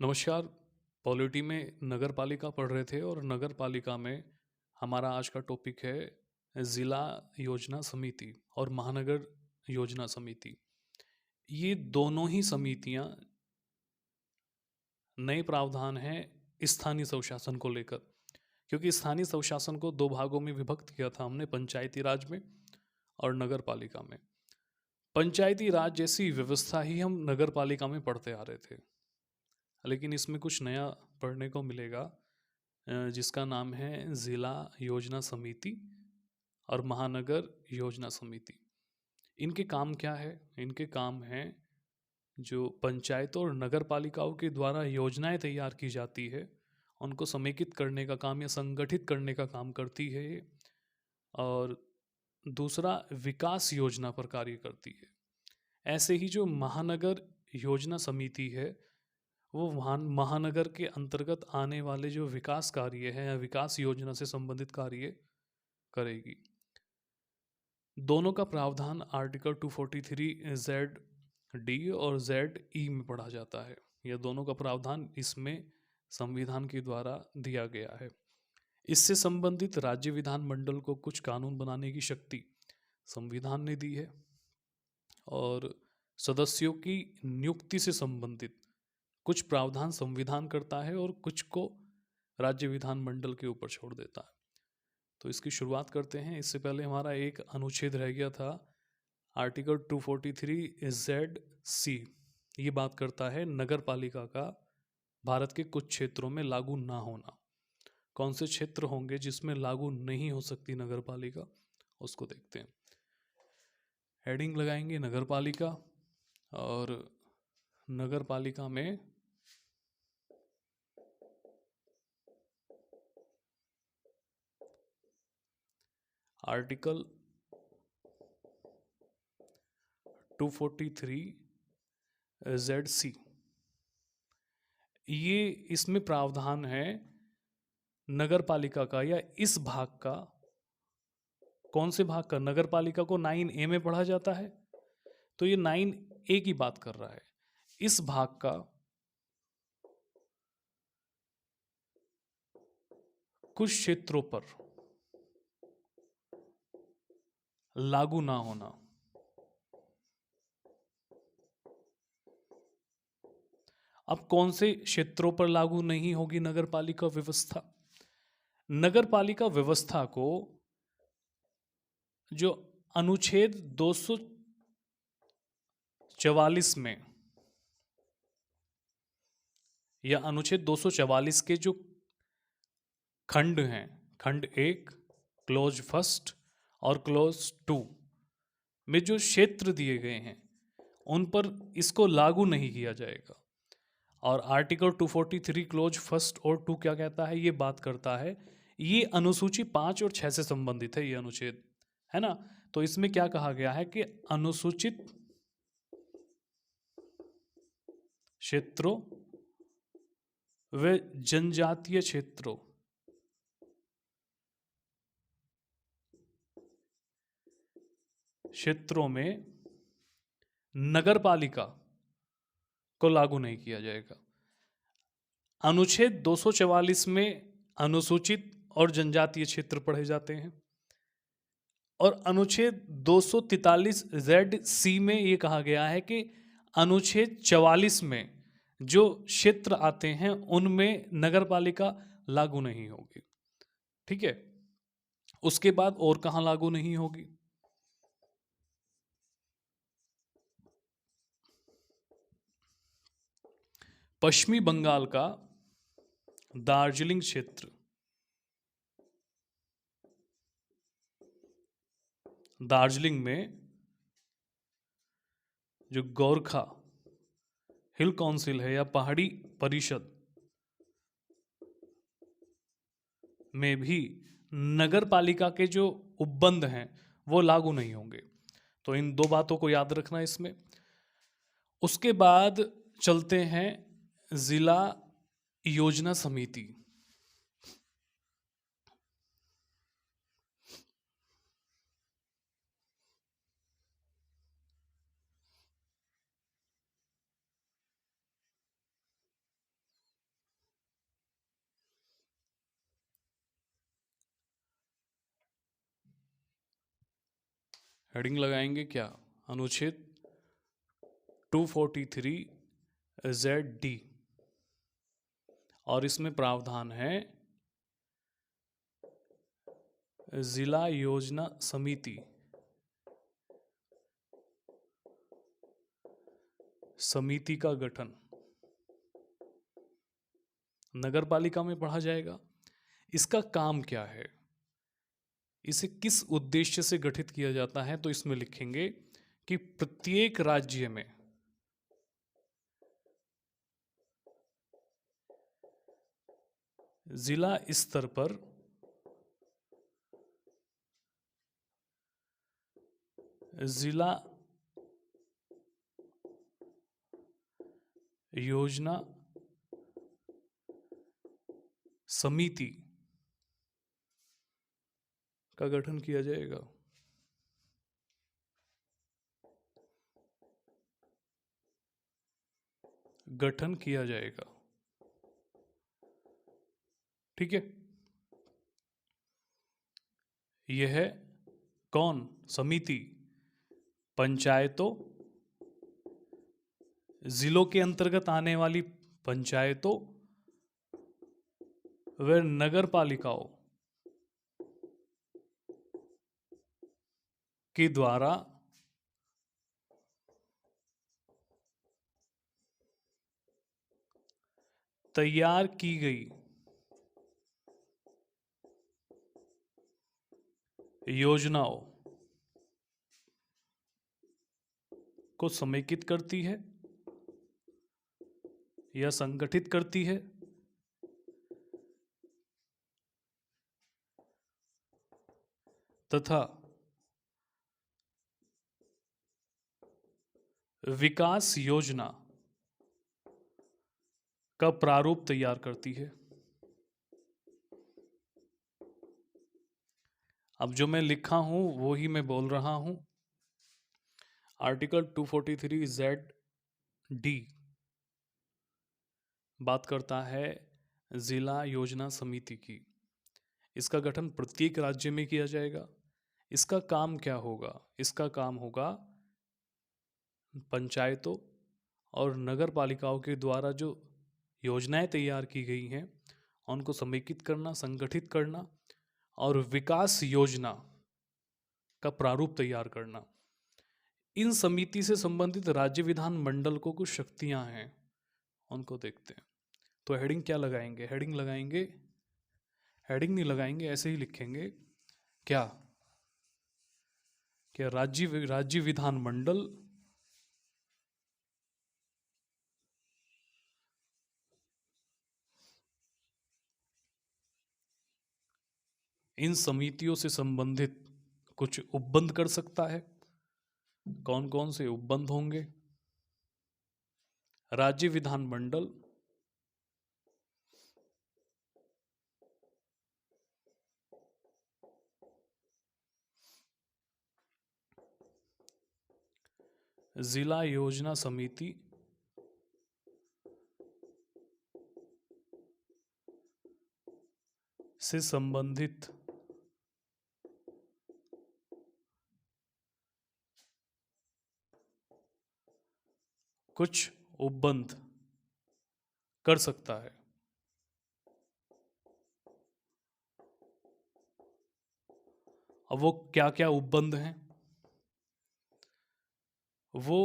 नमस्कार। पॉलिटी में नगर पालिका पढ़ रहे थे और नगर पालिका में हमारा आज का टॉपिक है ज़िला योजना समिति और महानगर योजना समिति। ये दोनों ही समितियां नए प्रावधान हैं स्थानीय स्वशासन को लेकर, क्योंकि स्थानीय स्वशासन को दो भागों में विभक्त किया था हमने, पंचायती राज में और नगर पालिका में। पंचायती राज जैसी व्यवस्था ही हम नगर पालिका में पढ़ते आ रहे थे, लेकिन इसमें कुछ नया पढ़ने को मिलेगा जिसका नाम है ज़िला योजना समिति और महानगर योजना समिति। इनके काम क्या है? इनके काम हैं, जो पंचायतों और नगर पालिकाओं के द्वारा योजनाएं तैयार की जाती है उनको समेकित करने का काम या संगठित करने का काम करती है ये। और दूसरा, विकास योजना पर कार्य करती है। ऐसे ही जो महानगर योजना समिति है वो महानगर के अंतर्गत आने वाले जो विकास कार्य है या विकास योजना से संबंधित कार्य करेगी। दोनों का प्रावधान आर्टिकल 243 ZD और ZE में पढ़ा जाता है। यह दोनों का प्रावधान इसमें संविधान के द्वारा दिया गया है। इससे संबंधित राज्य विधानमंडल को कुछ कानून बनाने की शक्ति संविधान ने दी है और सदस्यों की नियुक्ति से संबंधित कुछ प्रावधान संविधान करता है और कुछ को राज्य विधानमंडल के ऊपर छोड़ देता है। तो इसकी शुरुआत करते हैं। इससे पहले हमारा एक अनुच्छेद रह गया था, आर्टिकल 243 ZC। ये बात करता है नगर पालिका का भारत के कुछ क्षेत्रों में लागू ना होना। कौन से क्षेत्र होंगे जिसमें लागू नहीं हो सकती नगर पालिका, उसको देखते हैं। हेडिंग लगाएंगे नगर पालिका, और नगर पालिका में आर्टिकल 243 ZC, ये इसमें प्रावधान है नगर पालिका का, या इस भाग का। कौन से भाग का? नगर पालिका को 9A में पढ़ा जाता है, तो ये 9A की बात कर रहा है। इस भाग का कुछ क्षेत्रों पर लागू ना होना। अब कौन से क्षेत्रों पर लागू नहीं होगी नगर पालिका व्यवस्था? नगर पालिका व्यवस्था को जो अनुच्छेद 244 में या अनुच्छेद 244 के जो खंड हैं, खंड 1 क्लोज फर्स्ट और क्लोज 2 में जो क्षेत्र दिए गए हैं उन पर इसको लागू नहीं किया जाएगा। और आर्टिकल 243 क्लोज फर्स्ट और 2 क्या कहता है? ये बात करता है, ये अनुसूची 5 और 6 से संबंधित है, ये अनुच्छेद है ना। तो इसमें क्या कहा गया है कि अनुसूचित क्षेत्रों व जनजातीय क्षेत्रों में नगर पालिका को लागू नहीं किया जाएगा। अनुच्छेद 244 में अनुसूचित और जनजातीय क्षेत्र पढ़े जाते हैं, और अनुच्छेद 243 ZC में ये कहा गया है कि अनुच्छेद 44 में जो क्षेत्र आते हैं उनमें नगर पालिका लागू नहीं होगी। ठीक है, उसके बाद और कहाँ लागू नहीं होगी? पश्चिमी बंगाल का दार्जिलिंग क्षेत्र, दार्जिलिंग में जो गोरखा हिल काउंसिल है या पहाड़ी परिषद में भी नगर पालिका के जो उपबंध हैं वो लागू नहीं होंगे। तो इन दो बातों को याद रखना इसमें। उसके बाद चलते हैं जिला योजना समिति। हेडिंग लगाएंगे क्या? अनुच्छेद 243 ZD, और इसमें प्रावधान है जिला योजना समिति का गठन। नगर पालिका में पढ़ा जाएगा। इसका काम क्या है, इसे किस उद्देश्य से गठित किया जाता है, तो इसमें लिखेंगे कि प्रत्येक राज्य में जिला स्तर पर जिला योजना समिति का गठन किया जाएगा। गठन किया जाएगा, ठीक है। यह कौन समिति? पंचायतों, जिलों के अंतर्गत आने वाली पंचायतों व नगर पालिकाओं के द्वारा तैयार की गई योजनाओं को समेकित करती है या संगठित करती है तथा विकास योजना का प्रारूप तैयार करती है। अब जो मैं लिखा हूं वो ही मैं बोल रहा हूं। आर्टिकल 243 ZD बात करता है जिला योजना समिति की। इसका गठन प्रत्येक राज्य में किया जाएगा। इसका काम क्या होगा? इसका काम होगा पंचायतों और नगर पालिकाओं के द्वारा जो योजनाएं तैयार की गई हैं उनको समेकित करना, संगठित करना और विकास योजना का प्रारूप तैयार करना। इन समिति से संबंधित राज्य विधान मंडल को कुछ शक्तियां हैं, उनको देखते हैं। तो हेडिंग क्या लगाएंगे? हेडिंग लगाएंगे, हेडिंग नहीं लगाएंगे, ऐसे ही लिखेंगे क्या राज्य विधान मंडल इन समितियों से संबंधित कुछ उपबंध कर सकता है। कौन कौन से उपबंध होंगे? राज्य विधान मंडल जिला योजना समिति से संबंधित कुछ उपबंध कर सकता है। अब वो क्या क्या उपबंध हैं? वो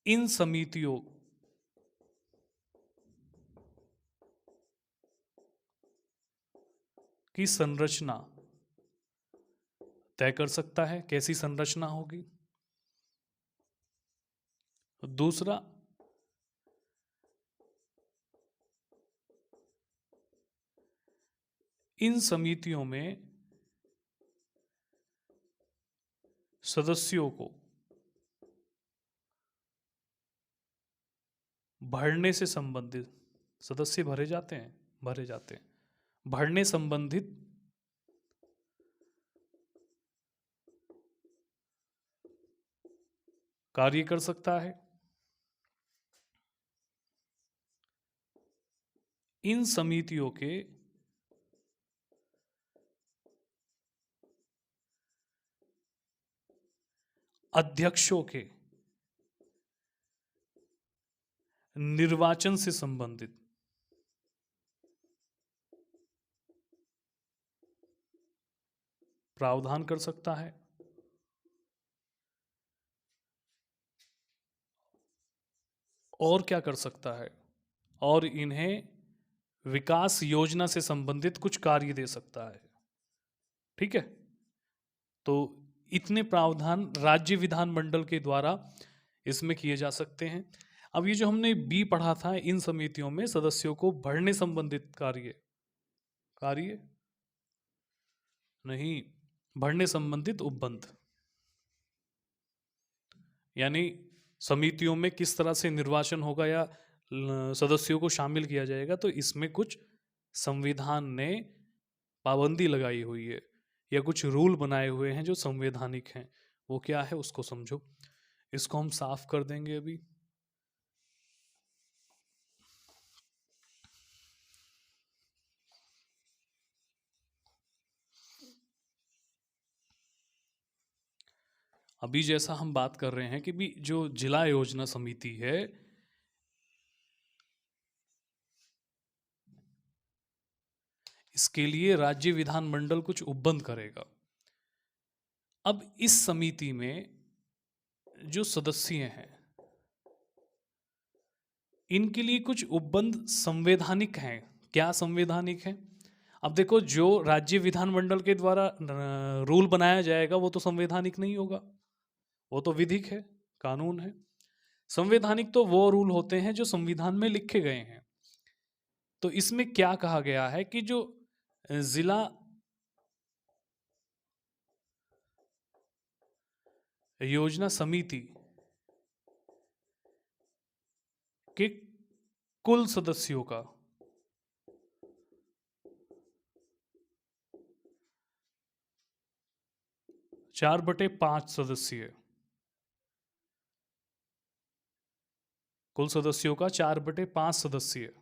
इन समितियों की संरचना तय कर सकता है, कैसी संरचना होगी। दूसरा, इन समितियों में सदस्यों को भरने से संबंधित, सदस्य भरे जाते हैं, भरने संबंधित कार्य कर सकता है। इन समितियों के अध्यक्षों के निर्वाचन से संबंधित प्रावधान कर सकता है। और क्या कर सकता है? और इन्हें विकास योजना से संबंधित कुछ कार्य दे सकता है। ठीक है, तो इतने प्रावधान राज्य विधानमंडल के द्वारा इसमें किए जा सकते हैं। अब ये जो हमने बी पढ़ा था, इन समितियों में सदस्यों को भरने संबंधित कार्य कार्य नहीं, भरने संबंधित उपबंध, यानी समितियों में किस तरह से निर्वाचन होगा या सदस्यों को शामिल किया जाएगा, तो इसमें कुछ संविधान ने पाबंदी लगाई हुई है या कुछ रूल बनाए हुए हैं जो संवैधानिक हैं। वो क्या है उसको समझो। इसको हम साफ कर देंगे अभी। अभी जैसा हम बात कर रहे हैं कि भी जो जिला योजना समिति है, इसके लिए राज्य विधानमंडल कुछ उपबंध करेगा। अब इस समिति में जो सदस्य हैं, इनके लिए कुछ उपबंध संवैधानिक हैं। क्या संवैधानिक है? अब देखो, जो राज्य विधानमंडल के द्वारा रूल बनाया जाएगा वो तो संवैधानिक नहीं होगा, वो तो विधिक है, कानून है। संवैधानिक तो वो रूल होते हैं जो संविधान में लिखे गए हैं। तो इसमें क्या कहा गया है कि जो जिला योजना समिति के कुल सदस्यों का 4/5 सदस्य, कुल सदस्यों का 4/5 सदस्य।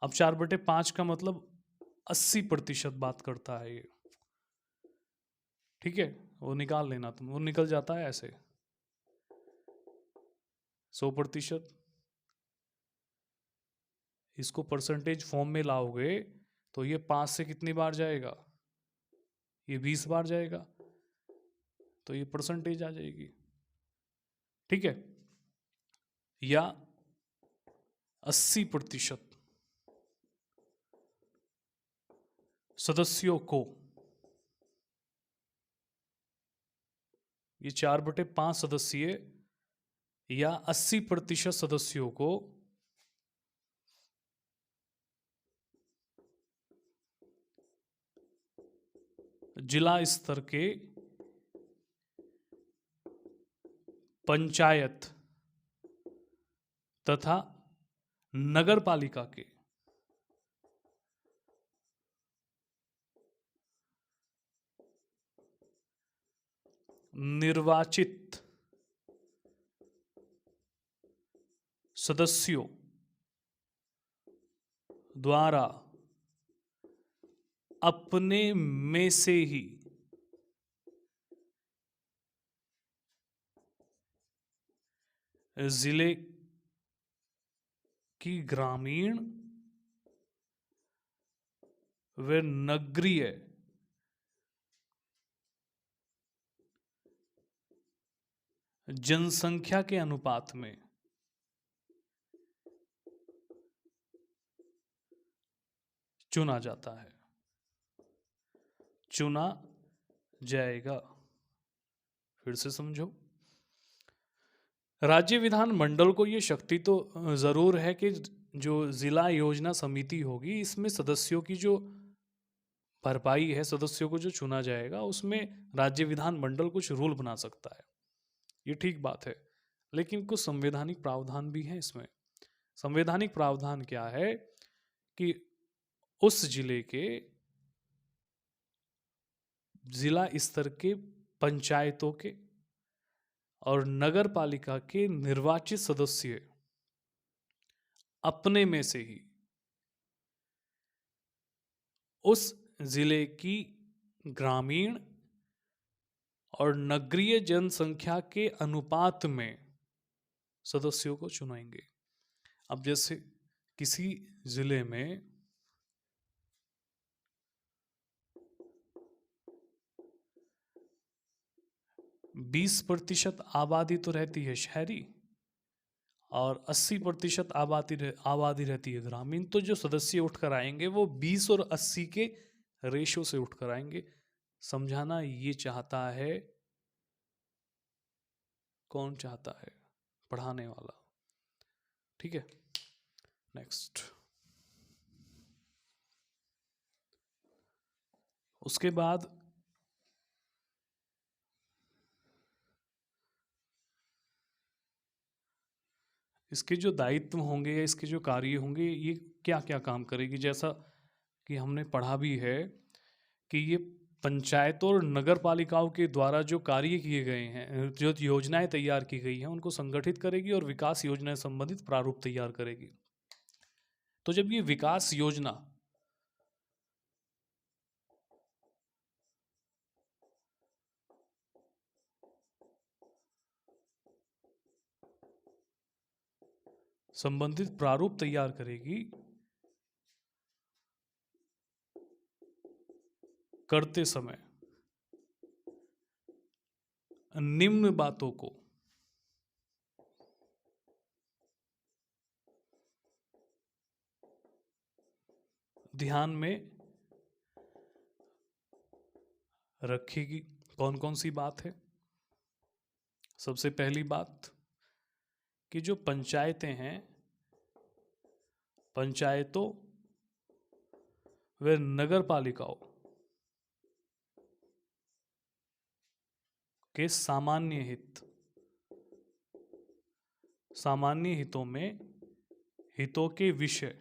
अब 4/5 का मतलब 80% बात करता है ये। ठीक है, वो निकाल लेना तुम, वो निकल जाता है ऐसे। 100%, इसको परसेंटेज फॉर्म में लाओगे तो ये 5 से कितनी बार जाएगा? ये 20 बार जाएगा, तो ये परसेंटेज आ जाएगी। ठीक है, या 80% सदस्यों को, ये 4/5 सदस्य या 80% सदस्यों को जिला स्तर के पंचायत तथा नगर पालिका के निर्वाचित सदस्यों द्वारा अपने में से ही जिले की ग्रामीण व नगरीय जनसंख्या के अनुपात में चुना जाता है, चुना जाएगा। फिर से समझो, राज्य विधान मंडल को ये शक्ति तो जरूर है कि जो जिला योजना समिति होगी, इसमें सदस्यों की जो भरपाई है, सदस्यों को जो चुना जाएगा, उसमें राज्य विधान मंडल कुछ रूल बना सकता है। ये ठीक बात है, लेकिन कुछ संवैधानिक प्रावधान भी हैं इसमें। संवैधानिक प्रावधान क्या है कि उस जिले के जिला स्तर के पंचायतों के और नगर पालिका के निर्वाचित सदस्य अपने में से ही उस जिले की ग्रामीण और नगरीय जनसंख्या के अनुपात में सदस्यों को चुनेंगे। अब जैसे किसी जिले में 20% आबादी तो रहती है शहरी और 80% आबादी रहती है ग्रामीण, तो जो सदस्य उठकर आएंगे वो 20 और 80 के रेशो से उठकर आएंगे। समझाना ये चाहता है, कौन चाहता है? पढ़ाने वाला। ठीक है, नेक्स्ट। उसके बाद इसके जो दायित्व होंगे या इसके जो कार्य होंगे, ये क्या क्या काम करेगी, जैसा कि हमने पढ़ा भी है कि ये पंचायतों और नगर पालिकाओं के द्वारा जो कार्य किए गए हैं, जो योजनाएं तैयार की गई हैं, उनको संगठित करेगी और विकास योजनाएं संबंधित प्रारूप तैयार करेगी। तो जब ये विकास योजना संबंधित प्रारूप तैयार करेगी, करते समय निम्न बातों को ध्यान में रखेगी। कौन कौन सी बात है? सबसे पहली बात कि जो पंचायतें हैं, पंचायतों व नगर पालिकाओं के सामान्य हितों में हितों के विषय,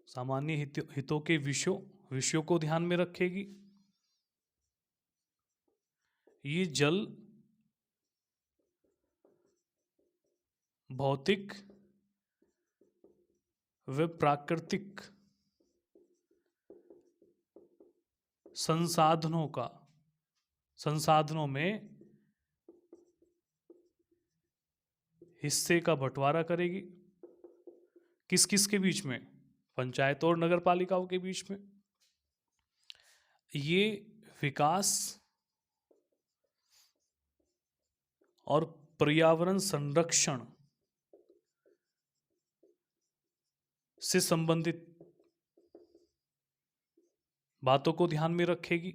सामान्य हितों के विषयों को ध्यान में रखेगी। ये जल, भौतिक व प्राकृतिक संसाधनों में हिस्से का बंटवारा करेगी। किस किस के बीच में? पंचायतों और नगर पालिकाओं के बीच में। ये विकास और पर्यावरण संरक्षण से संबंधित बातों को ध्यान में रखेगी।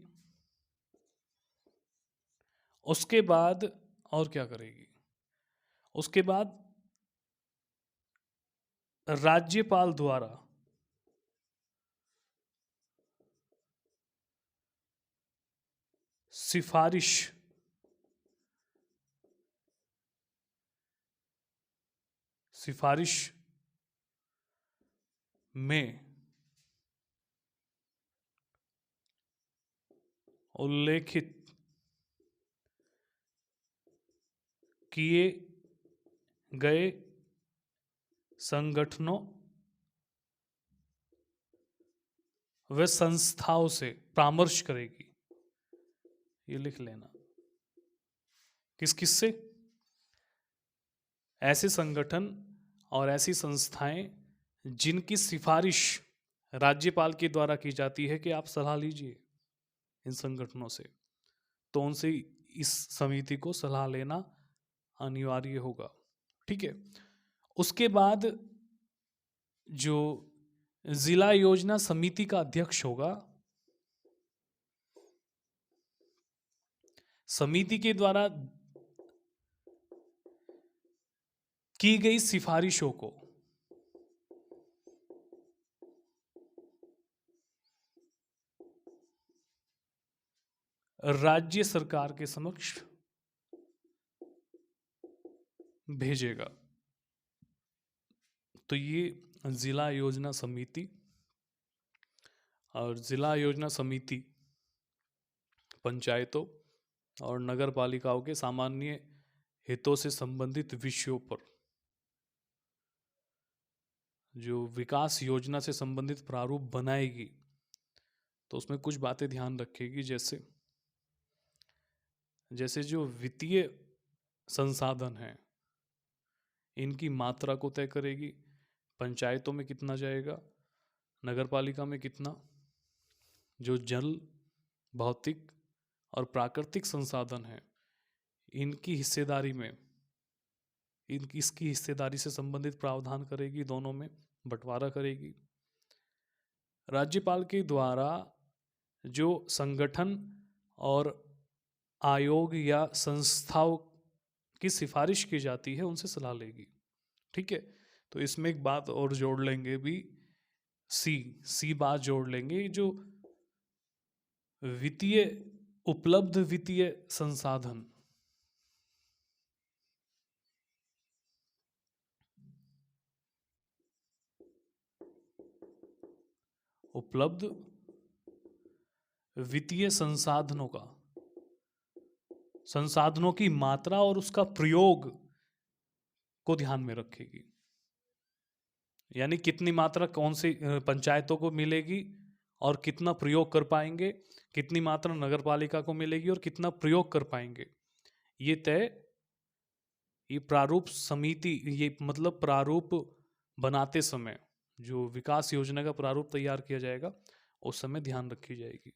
उसके बाद और क्या करेगी? उसके बाद राज्यपाल द्वारा सिफारिश में उल्लेखित किए गए संगठनों व संस्थाओं से परामर्श करेगी। ये लिख लेना। किस किस से? ऐसे संगठन और ऐसी संस्थाएं जिनकी सिफारिश राज्यपाल के द्वारा की जाती है कि आप सलाह लीजिए इन संगठनों से, तो उनसे इस समिति को सलाह लेना अनिवार्य होगा। ठीक है। उसके बाद जो जिला योजना समिति का अध्यक्ष होगा, समिति के द्वारा की गई सिफारिशों को राज्य सरकार के समक्ष भेजेगा। तो ये जिला योजना समिति, और जिला योजना समिति पंचायतों और नगर पालिकाओं के सामान्य हितों से संबंधित विषयों पर जो विकास योजना से संबंधित प्रारूप बनाएगी, तो उसमें कुछ बातें ध्यान रखेगी, जैसे जैसे जो वित्तीय संसाधन हैं इनकी मात्रा को तय करेगी। पंचायतों में कितना जाएगा, नगर पालिका में कितना, जो जल, भौतिक और प्राकृतिक संसाधन हैं इनकी हिस्सेदारी में इसकी हिस्सेदारी से संबंधित प्रावधान करेगी, दोनों में बंटवारा करेगी। राज्यपाल के द्वारा जो संगठन और आयोग या संस्थाओं की सिफारिश की जाती है उनसे सलाह लेगी। ठीक है, तो इसमें एक बात और जोड़ लेंगे भी, सी बात जोड़ लेंगे, जो वित्तीय उपलब्ध वित्तीय संसाधन, उपलब्ध वित्तीय संसाधनों की मात्रा और उसका प्रयोग को ध्यान में रखेगी। यानी कितनी मात्रा कौन सी पंचायतों को मिलेगी और कितना प्रयोग कर पाएंगे, कितनी मात्रा नगर पालिका को मिलेगी और कितना प्रयोग कर पाएंगे, ये तय ये प्रारूप समिति, ये मतलब प्रारूप बनाते समय जो विकास योजना का प्रारूप तैयार किया जाएगा उस समय ध्यान रखी जाएगी।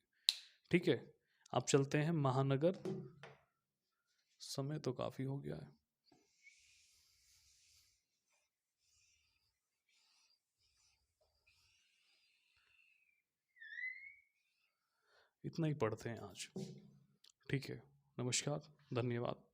ठीक है, अब चलते हैं महानगर। समय तो काफी हो गया है। इतना ही पढ़ते हैं आज। ठीक है, नमस्कार, धन्यवाद।